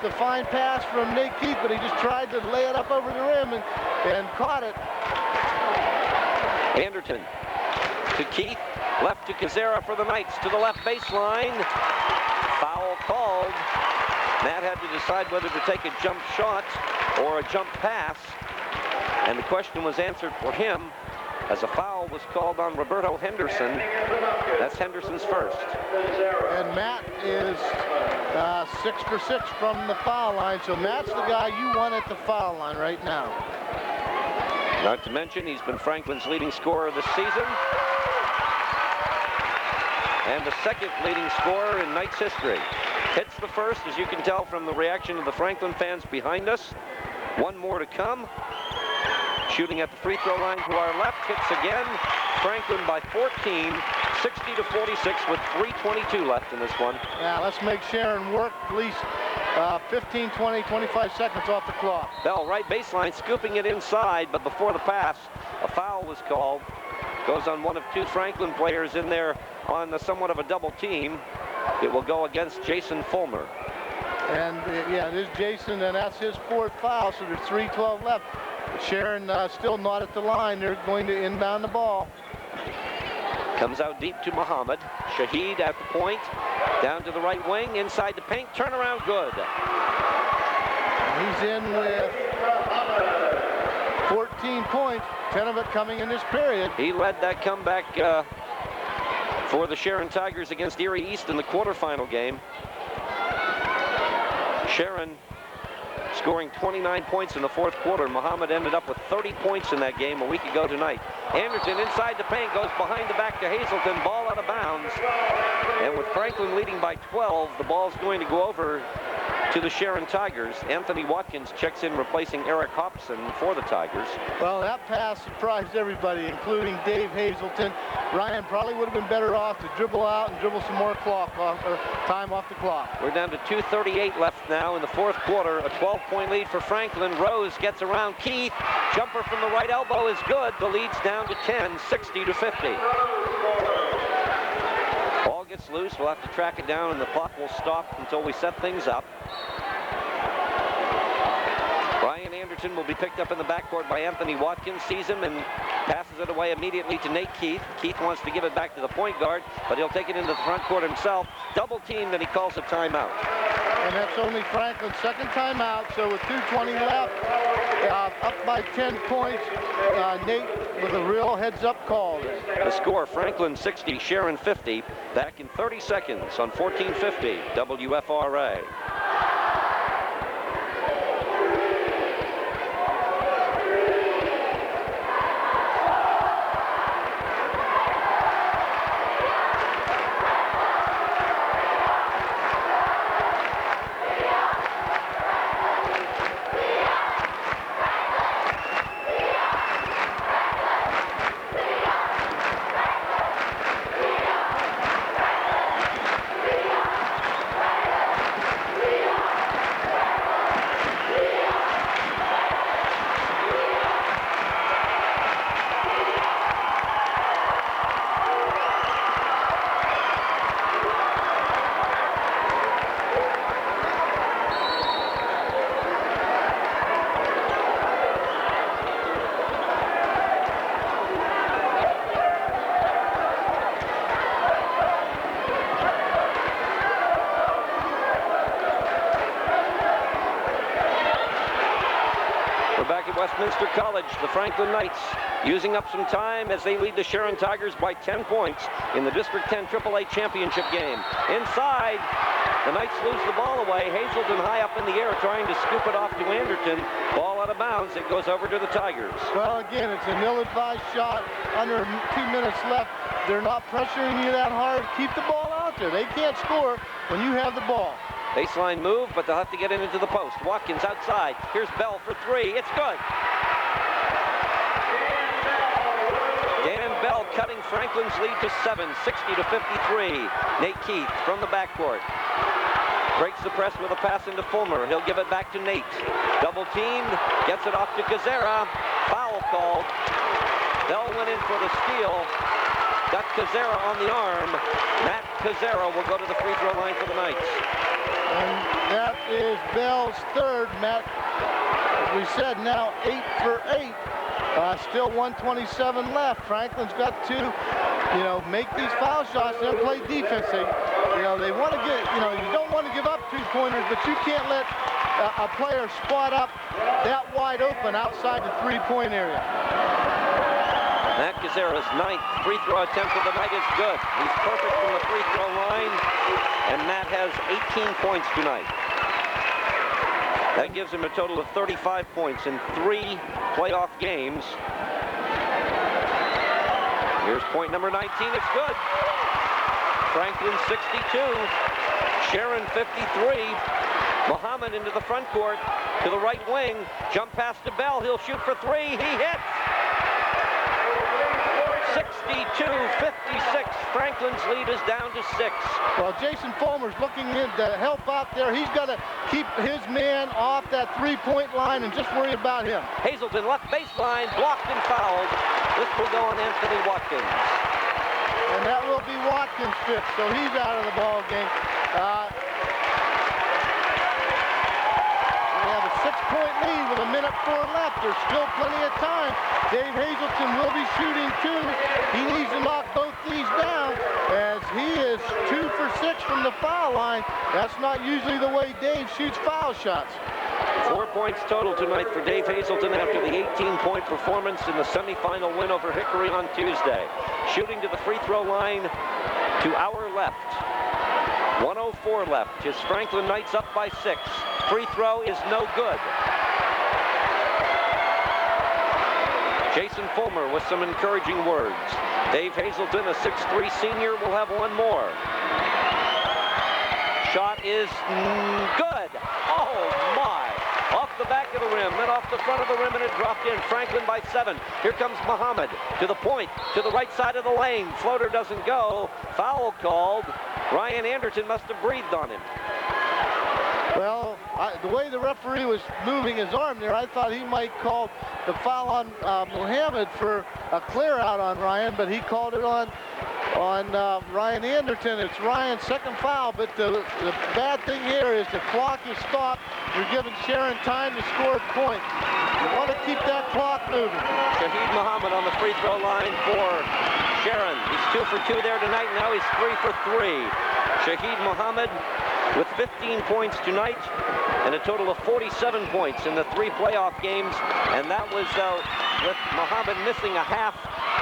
the fine pass from Nate Keith, but he just tried to lay it up over the rim and caught it. Anderton to Keith, left to Kazera for the Knights, to the left baseline. Foul called. Matt had to decide whether to take a jump shot or a jump pass, and the question was answered for him as a foul was called on Roberto Henderson. That's Henderson's first. And Matt is 6 for 6 from the foul line, so Matt's the guy you want at the foul line right now. Not to mention, he's been Franklin's leading scorer this season, and the second leading scorer in Knights history. Hits the first, as you can tell from the reaction of the Franklin fans behind us. One more to come. Shooting at the free throw line to our left, hits again. Franklin by 14, 60 to 46 with 3:22 left in this one. Yeah, let's make Sharon work at least 15, 20, 25 seconds off the clock. Bell, right baseline, scooping it inside, but before the pass, a foul was called. Goes on one of two Franklin players in there on somewhat of a double team. It will go against Jason Fulmer. And yeah, it is Jason, and that's his fourth foul, so there's 3:12 left. Sharon still not at the line. They're going to inbound the ball. Comes out deep to Muhammad. Shahid at the point. Down to the right wing, inside the paint, turnaround good. He's in with 14 points, 10 of it coming in this period. He led that comeback for the Sharon Tigers against Erie East in the quarterfinal game. Sharon scoring 29 points in the fourth quarter. Muhammad ended up with 30 points in that game a week ago tonight. Anderton inside the paint, goes behind the back to Hazelton, ball out of bounds. And with Franklin leading by 12, the ball's going to go over to the Sharon Tigers. Anthony Watkins checks in, replacing Eric Hobson for the Tigers. Well, that pass surprised everybody, including Dave Hazelton. Ryan probably would have been better off to dribble out and dribble some more clock off, or time off the clock. We're down to 2:38 left now in the fourth quarter. A 12-point lead for Franklin. Rose gets around Keith. Jumper from the right elbow is good. The lead's down to 10, 60 to 50. Ball gets loose. We'll have to track it down, and the clock will stop until we set things up. Brian Anderton will be picked up in the backcourt by Anthony Watkins, sees him and passes it away immediately to Nate Keith. Keith wants to give it back to the point guard, but he'll take it into the front court himself. Double teamed, and he calls a timeout. And that's only Franklin's second timeout, so with 2:20 left, up by 10 points, Nate with a real heads-up call. The score, Franklin 60, Sharon 50. Back in 30 seconds on 1450 WFRA. Westminster College, the Franklin Knights using up some time as they lead the Sharon Tigers by 10 points in the District 10 AAA Championship game. Inside, the Knights lose the ball away. Hazelton high up in the air trying to scoop it off to Anderton. Ball out of bounds. It goes over to the Tigers. Well, again, it's an ill-advised shot. Under 2 minutes left. They're not pressuring you that hard. Keep the ball out there. They can't score when you have the ball. Baseline move, but they'll have to get it into the post. Watkins outside. Here's Bell for three. It's good. Dan Bell cutting Franklin's lead to 7, 60 to 53. Nate Keith from the backcourt. Breaks the press with a pass into Fulmer. He'll give it back to Nate. Double teamed. Gets it off to Kazera. Foul called. Bell went in for the steal. Got Kazera on the arm. Matt Kazera will go to the free throw line for the Knights. And that is Bell's third. Matt, as we said, now 8 for 8. Still 127 left. Franklin's got to, make these foul shots and play defense. They want to get, you don't want to give up 2-pointers, but you can't let a player spot up that wide open outside the 3-point area. Matt Kazera's 9th free throw attempt of the night is good. He's perfect from the free throw line, and Matt has 18 points tonight. That gives him a total of 35 points in 3 playoff games. Here's point number 19, it's good. Franklin 62, Sharon 53. Muhammad into the front court, to the right wing, jump pass to Bell, he'll shoot for 3, he hits! 62-56, Franklin's lead is down to 6. Well, Jason Fulmer's looking in to help out there. He's got to keep his man off that 3-point line and just worry about him. Hazelton left baseline, blocked and fouled. This will go on Anthony Watkins. And that will be Watkins' 5th, so he's out of the ball game. We have a 6-point lead with 1:04 left. There's still plenty of time. Dave Hazelton will be shooting 2. He needs to knock both these down as he is 2 for 6 from the foul line. That's not usually the way Dave shoots foul shots. 4 points total tonight for Dave Hazelton after the 18-point performance in the semifinal win over Hickory on Tuesday. Shooting to the free throw line to our left. 1:04 left. His Franklin Knights up by 6. Free throw is no good. Jason Fulmer with some encouraging words. Dave Hazelton, a 6'3" senior, will have one more. Shot is good. Oh my! Off the back of the rim, then off the front of the rim, and it dropped in. Franklin by 7. Here comes Muhammad to the point, to the right side of the lane. Floater doesn't go. Foul called. Ryan Anderton must have breathed on him. Well, the way the referee was moving his arm there, I thought he might call the foul on Muhammad for a clear out on Ryan, but he called it on Ryan Anderton. It's Ryan's 2nd foul, but the bad thing here is the clock is stopped. You're giving Sharon time to score a point. You want to keep that clock moving. Shahid Muhammad on the free throw line for Sharon. He's 2 for 2 there tonight. Now he's 3 for 3. Shahid Muhammad with 15 points tonight and a total of 47 points in the 3 playoff games. And that was with Muhammad missing a half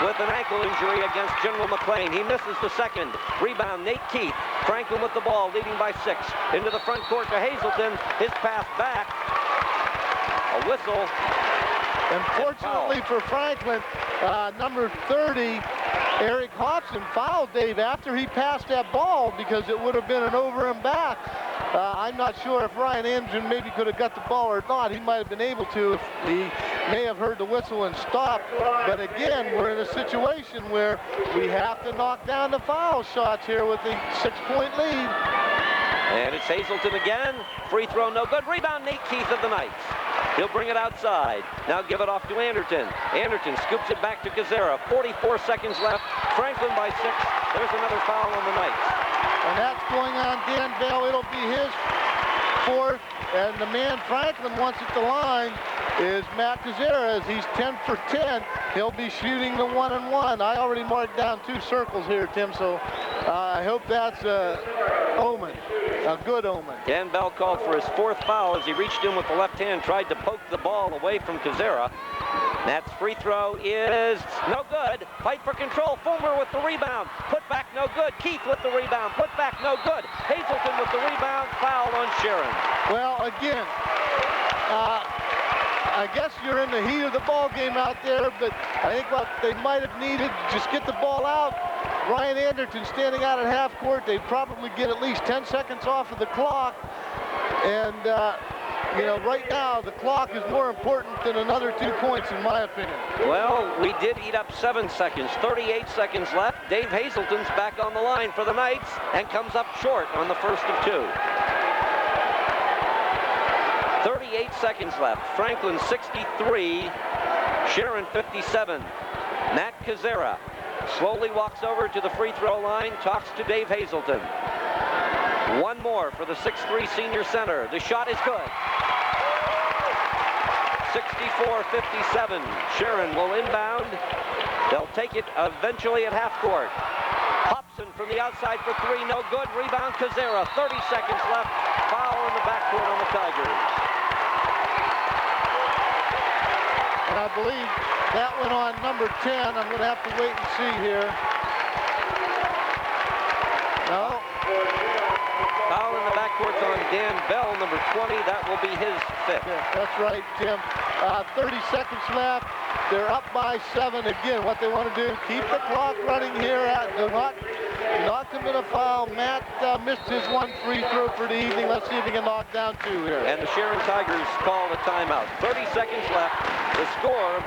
with an ankle injury against General McLean. He misses the 2nd. Rebound, Nate Keith. Franklin with the ball, leading by 6. Into the front court to Hazelton. His pass back. A whistle. And fortunately for Franklin, number 30, Eric Hodgson fouled Dave after he passed that ball because it would have been an over and back. I'm not sure if Ryan Anderson maybe could have got the ball or not. He might have been able to if he may have heard the whistle and stopped. But again, we're in a situation where we have to knock down the foul shots here with a 6-point lead. And it's Hazelton again. Free throw no good. Rebound, Nate Keith of the Knights. He'll bring it outside. Now give it off to Anderton. Anderton scoops it back to Kazera. 44 seconds left. Franklin by 6. There's another foul on the Knights. And that's going on Dan Bell. It'll be his 4th. And the man Franklin wants at the line is Matt Kazera, as he's 10 for 10. He'll be shooting the 1-and-1. I already marked down 2 circles here, Tim, so I hope that's a omen. A good omen. Dan Bell called for his 4th foul as he reached in with the left hand, tried to poke the ball away from Kazera. Matt's free throw is no good. Fight for control. Fulmer with the rebound. Put back no good. Keith with the rebound. Put back no good. Hazelton with the rebound. Foul on Sharon. Well, again, I guess you're in the heat of the ball game out there, but I think what they might have needed, just get the ball out. Ryan Anderton standing out at half court. They'd probably get at least 10 seconds off of the clock. And, right now the clock is more important than another 2 points, in my opinion. Well, we did eat up 7 seconds. 38 seconds left. Dave Hazelton's back on the line for the Knights and comes up short on the 1st of 2. 38 seconds left. Franklin 63, Sharon 57. Matt Kazera slowly walks over to the free throw line, talks to Dave Hazelton. One more for the 6'3" senior center. The shot is good. 64-57. Sharon will inbound. They'll take it eventually at half court. Hobson from the outside for three, no good. Rebound Kazera, 30 seconds left. Foul in the backcourt on the Tigers. And I believe that went on number 10. I'm going to have to wait and see here. No. Foul in the backcourt on Dan Bell, number 20. That will be his fifth. Yeah, that's right, Tim. 30 seconds left. They're up by 7 again. What they want to do, keep the clock running here. Do not commit a foul. Matt missed his one free throw for the evening. Let's see if he can knock down 2 here. And the Sharon Tigers call the timeout. 30 seconds left. The score,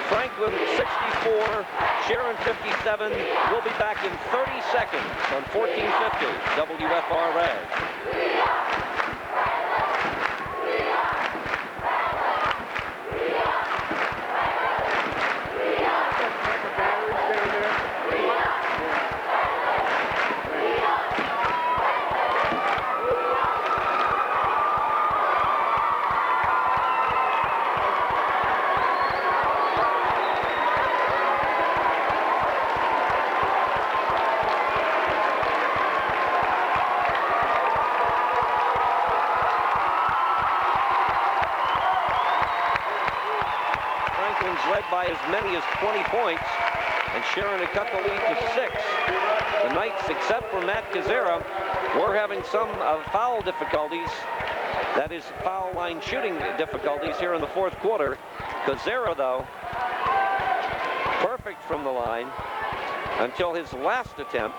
Franklin 64, Sharon 57. We'll be back in 30 seconds on 1450 WFRA. Led by as many as 20 points, and Sharon had cut the lead to 6. The Knights, except for Matt Kazera, were having some foul difficulties. That is, foul line shooting difficulties here in the fourth quarter. Kazera, though, perfect from the line until his last attempt,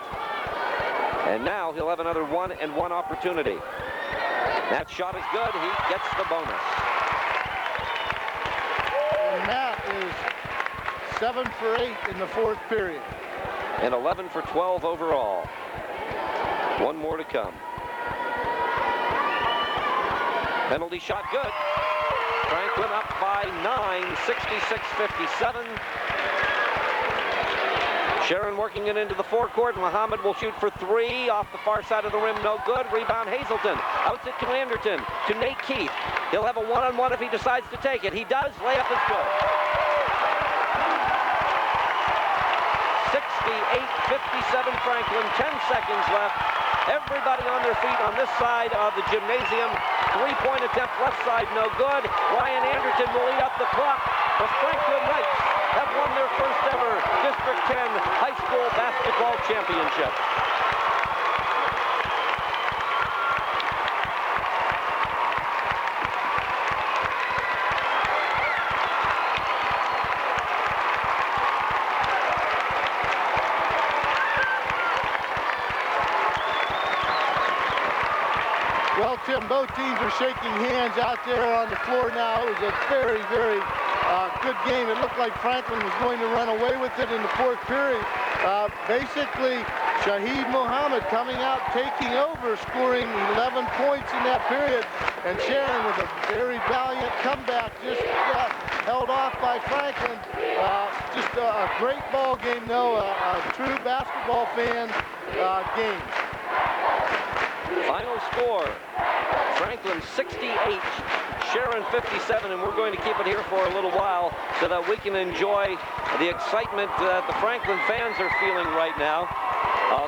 and now he'll have another 1-and-1 opportunity. That shot is good. He gets the bonus. Matt is 7 for 8 in the fourth period. And 11 for 12 overall. One more to come. Penalty shot good. Franklin up by 9, 66-57. Sharon working it into the forecourt. Muhammad will shoot for 3 off the far side of the rim. No good. Rebound Hazelton. Outs it to Anderton. To Nate Keith. He'll have a 1-on-1 if he decides to take it. He does. Layup is good. 68-57 Franklin. 10 seconds left. Everybody on their feet on this side of the gymnasium. 3-point attempt left side. No good. Ryan Anderton will eat up the clock. The Franklin Knights have won their first ever District 10 high school basketball championship. Well, Tim, both teams are shaking hands out there on the floor now. It was a very, very good game. It looked like Franklin was going to run away with it in the fourth period. Basically, Shaheed Muhammad coming out, taking over, scoring 11 points in that period. And Sharon with a very valiant comeback, just held off by Franklin. Just a great ball game, though, a true basketball fan game. Final score, Franklin 68, Sharon 57, and we're going to keep it here for a little while so that we can enjoy the excitement that the Franklin fans are feeling right now.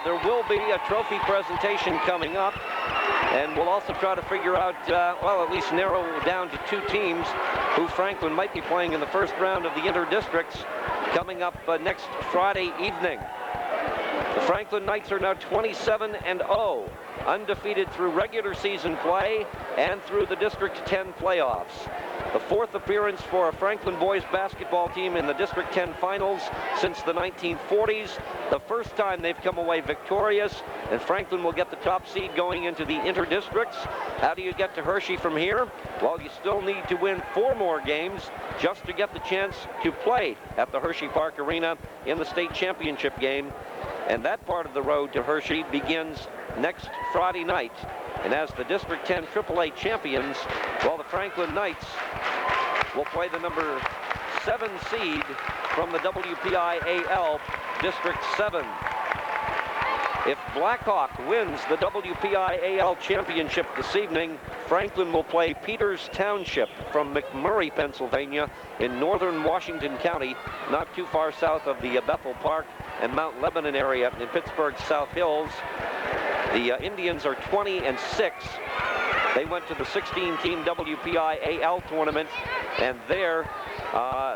There will be a trophy presentation coming up, and we'll also try to figure out, well, at least narrow down to 2 teams who Franklin might be playing in the first round of the inter-districts coming up next Friday evening. The Franklin Knights are now 27-0, undefeated through regular season play and through the District 10 playoffs. The 4th appearance for a Franklin boys basketball team in the District 10 finals since the 1940s. The first time they've come away victorious, and Franklin will get the top seed going into the inter-districts. How do you get to Hershey from here? Well, you still need to win 4 more games just to get the chance to play at the Hershey Park Arena in the state championship game. And that part of the road to Hershey begins next Friday night. And as the District 10 AAA champions, well, the Franklin Knights will play the number 7 seed from the WPIAL District 7. If Blackhawk wins the WPIAL Championship this evening, Franklin will play Peters Township from McMurray, Pennsylvania, in northern Washington County, not too far south of the Bethel Park and Mount Lebanon area in Pittsburgh's South Hills. The Indians are 20-6. They went to the 16-team WPIAL tournament, and there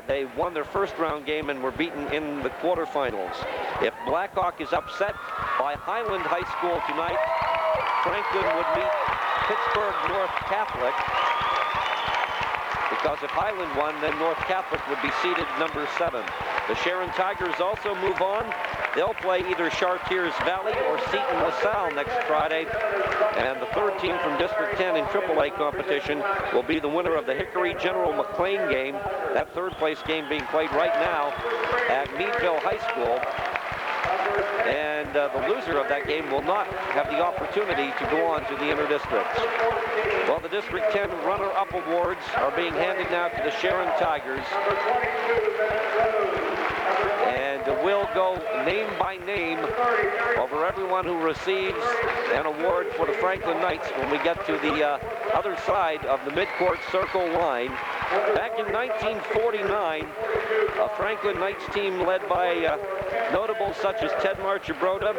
they won their first round game and were beaten in the quarterfinals. If Blackhawk is upset by Highland High School tonight, Franklin would meet Pittsburgh North Catholic, because if Highland won, then North Catholic would be seeded number 7. The Sharon Tigers also move on. They'll play either Chartiers Valley or Seton LaSalle next Friday. And the third team from District 10 in AAA competition will be the winner of the Hickory General McLean game. That third place game being played right now at Meadville High School. And the loser of that game will not have the opportunity to go on to the inter-districts. Well, the District 10 runner-up awards are being handed now to the Sharon Tigers. And we'll go name by name over everyone who receives an award for the Franklin Knights when we get to the other side of the midcourt circle line. Back in 1949, a Franklin Knights team led by notables such as Ted Marchibroda,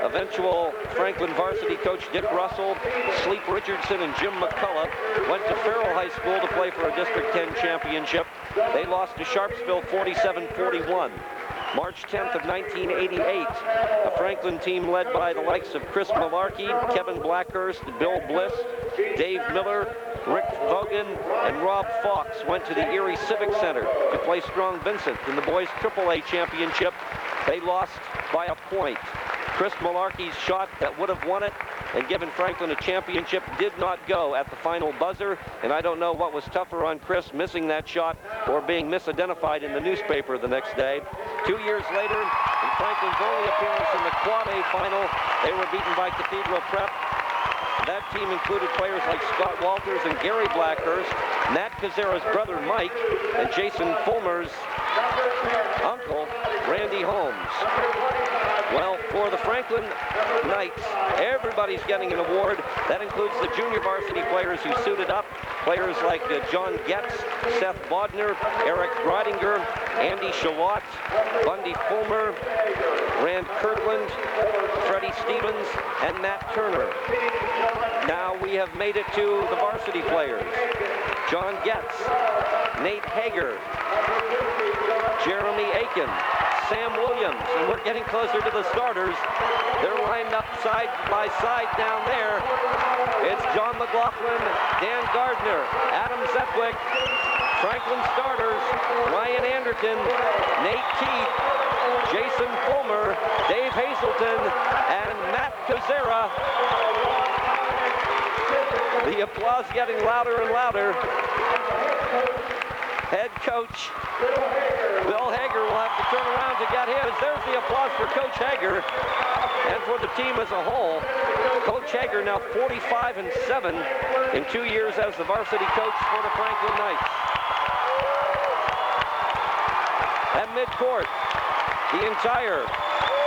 eventual Franklin varsity coach Dick Russell, Sleep Richardson, and Jim McCullough went to Farrell High School to play for a District 10 championship. They lost to Sharpsville 47-41. March 10th of 1988, a Franklin team led by the likes of Chris Malarkey, Kevin Blackhurst, Bill Bliss, Dave Miller, Rick Vogan, and Rob Fox went to the Erie Civic Center to play Strong Vincent in the boys AAA championship. They lost by a point. Chris Malarkey's shot that would have won it and given Franklin a championship did not go at the final buzzer, and I don't know what was tougher on Chris, missing that shot or being misidentified in the newspaper the next day. 2 years later, in Franklin's only appearance in the Quad A final, they were beaten by Cathedral Prep. That team included players like Scott Walters and Gary Blackhurst, Nat Kazera's brother Mike, and Jason Fulmer's uncle, Randy Holmes. Well, for the Franklin Knights, everybody's getting an award. That includes the junior varsity players who suited up. Players like John Getz, Seth Bodner, Eric Gridinger, Andy Shalott, Bundy Fulmer, Rand Kirkland, Freddie Stevens, and Matt Turner. Now we have made it to the varsity players. John Getz, Nate Hager, Jeremy Aiken, Sam Williams, and we're getting closer to the starters. They're lined up side by side down there. It's John McLaughlin, Dan Gardner, Adam Zetwick, Franklin starters, Ryan Anderton, Nate Keith, Jason Fulmer, Dave Hazelton, and Matt Kazera. The applause getting louder and louder. Head coach Bill Hager will have to turn around to get his. There's the applause for Coach Hager. And for the team as a whole, Coach Hager now 45-7 in 2 years as the varsity coach for the Franklin Knights. At midcourt, the entire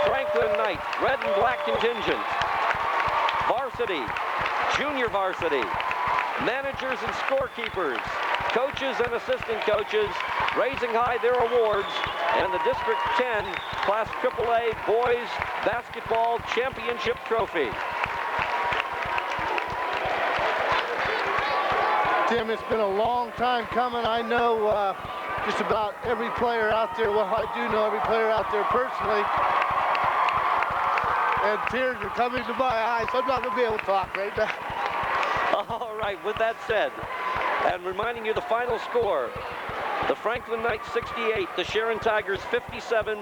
Franklin Knights red and black contingent, varsity, junior varsity, managers and scorekeepers, coaches and assistant coaches, raising high their awards, and the District 10 Class AAA Boys Basketball Championship Trophy. Tim, it's been a long time coming. I know just about every player out there. Well, I do know every player out there personally. And tears are coming to my eyes. I'm not going to be able to talk right now. All right, with that said, and reminding you the final score, the Franklin Knights 68, the Sharon Tigers 57.